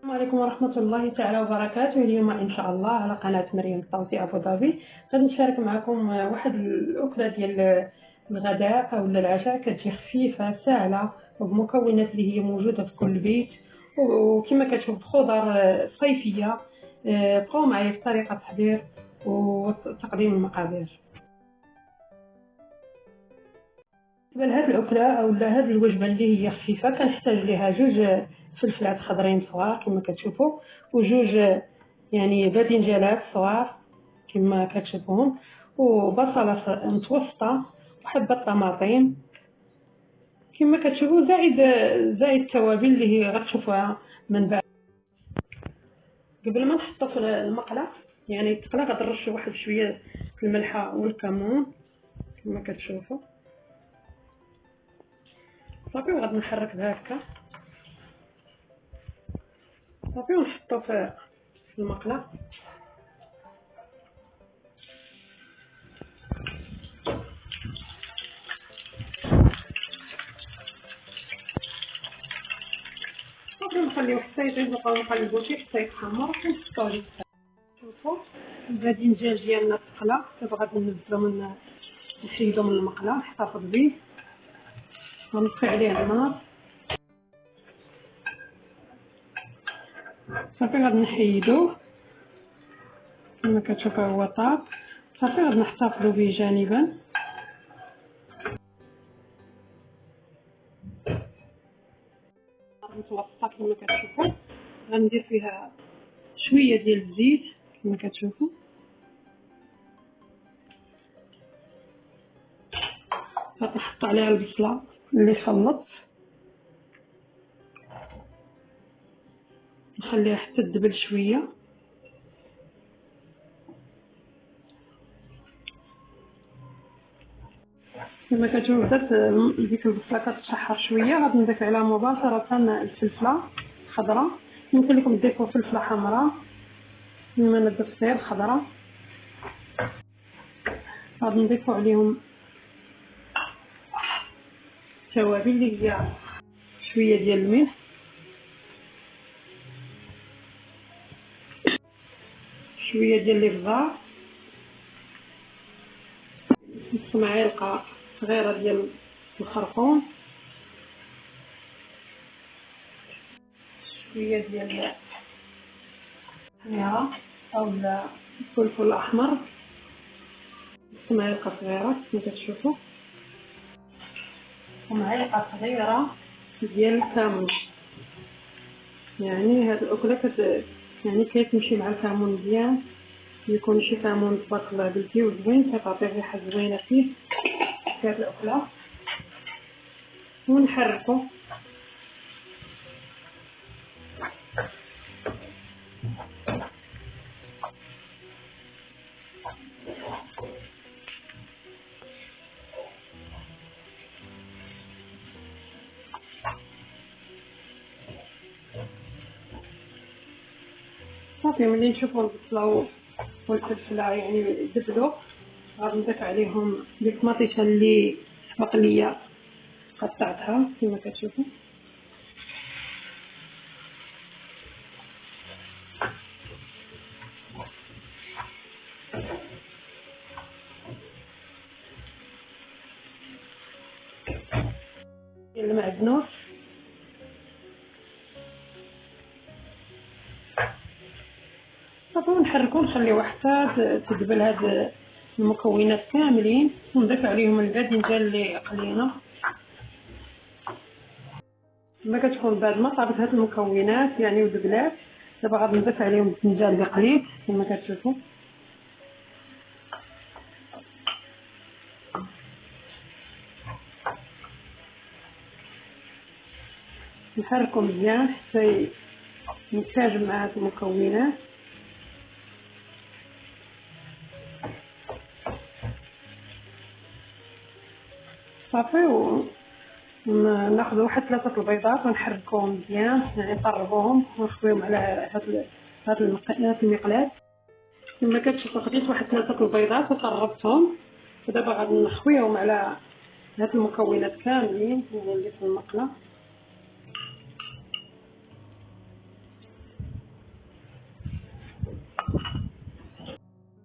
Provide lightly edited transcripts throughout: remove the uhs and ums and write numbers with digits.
السلام عليكم ورحمة الله تعالى وبركاته. اليوم إن شاء الله على قناة مريم الطوسي أبو ظبي غادي نشارك معكم واحد الأكلة ديال الغداء أو العشاء، كتجي خفيفة سهلة وبمكونات اللي هي موجودة في كل بيت، وكما كتشوف خضر صيفية. بقاو معايا في طريقة التحضير وتقديم المقادير. بالنسبة لهاد الأكلة أو هاد الوجبة اللي هي خفيفة كنحتاج ليها جوج فلفلات خضرين صغار كما كتشوفوا، وجوج يعني باذنجانات صغار كما كتشوفوهم، وبصلة متوسطة، وحبة طماطم كما كتشوفوا، زائد التوابل اللي هي غتشوفوها من بعد. قبل ما نحطو في المقلة يعني تقلى غنرشوا واحد شوية الملحة والكمون كما كتشوفوا صافي، وغادي نحرك بها هكا صافي ونحطو في المقلة. صافي نخليوه حتى يطيب، نبقاو نقلبوه حتى يتحمر ونحطوه ليه. شوفوا الباذنجان ديالنا تقلى، دابا غادي ننزلو نحيدو من المقلة، نحتفظ به ونطفي عليه النار. صافي غادي نحيدوه كما كتشوفوا هو طاب. صافي غادي نحتفظوا به جانبا. متوسطه كما كتشوفوا، غندير فيها شويه ديال الزيت كما كتشوفوا، غنحط عليها البصله اللي خلطت، نخليها حتى تدبل شويه. كما كتشوفوا بدات ديك البصله كتشحر شويه، غادي نضيف عليها مباشره الفلفله الخضراء. يمكن لكم تضيفوا فلفله حمراء، كما انا درت غير خضراء. غادي نضيفوا عليهم التوابل اللي هي شويه ديال الملح، شويه ديال الابزار، نص معلقه صغيره ديال الخرقوم، شويه ديال الخيار او الفلفل الاحمر، نص معلقه صغيره كما كتشوفوا، ومعلقه صغيره ديال الكمون. يعني هاد الاكله يعني كتمشي مع الكمون مزيان، يكون شي كمون تبارك الله بلدي وزوين، كتعطي ريحه زوينه فيه في هاد الاكله. ونحركو صافي. ملي نشوفو البصله والفلفله يعني دبلو، غادي نضيف عليهم ديك الطماطيشه اللي سبق ليا قطعتها كما كتشوفوا. ديال المعدنوس، صافي ونحركو نخليوها حتى تدبل هاد المكونات كاملين، ونضيف عليهم الباذنجان اللي قلينا. كما كتكون بعد ما طابت هاد المكونات يعني ودبلات، دابا غادي نضيف عليهم الباذنجان اللي قليت كما كتشوفوا. نحركو مزيان حتى ينسجم مع هاد المكونات. صافي وناخذ واحد 3 البيضات ونحركوهم مزيان، يعني نطربوهم ونخويهم على هاد المقلاة. كما كتشوفوا خديت واحد 3 البيضات وطربتهم، ودابا غادي نخويهم على هاد المكونات كاملين اللي في المقله.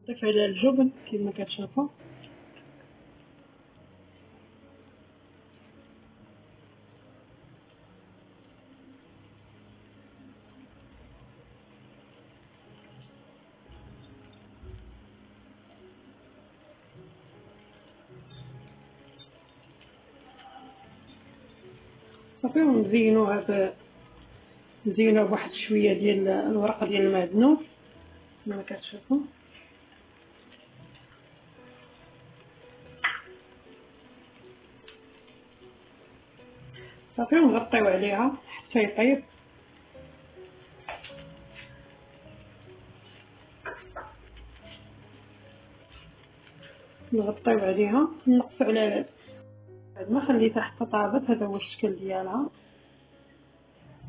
نضيف عليها الجبن كما كتشوفوا. صافي ونزينوها بواحد شويه ديال الورق ديال المعدنوس كما كتشوفوا. صافي ونغطيو عليها حتى يطيب. نغطيو عليها نقصو على بعد ما خليتها حتى طابت. هذا هو الشكل ديالها.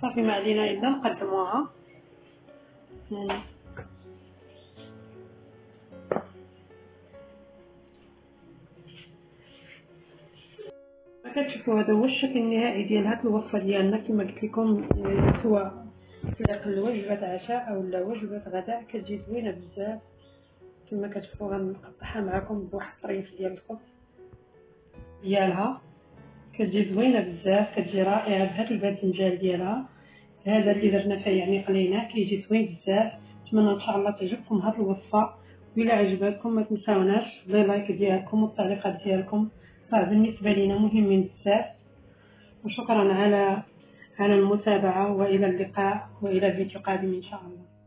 صافي ما علينا الا نقدموها. كتشوفوا هذا هو الشكل النهائي ديال هاد الوصفه ديالنا. كما قلت لكم سواء في الوجبه عشاء او لا وجبه غداء كتجي زوينه بزاف. كما كتشوفوا غنقطعها معكم بواحد الطريف ديال الخبز ديالها. كتجي زوينه بزاف، كتجي رائعه بهذا الباذنجان ديالها. هذا اللي درنا فيه يعني قليناه كيجي زوين بزاف. نتمنى ان شاء الله تعجبكم هذه الوصفه، وإلا عجبتكم ما تنساوناش اللايك ديالكم والتعليقات ديالكم، راه بالنسبه لينا مهمين بزاف. وشكرا على المتابعه، والى اللقاء والى فيديو قادم ان شاء الله.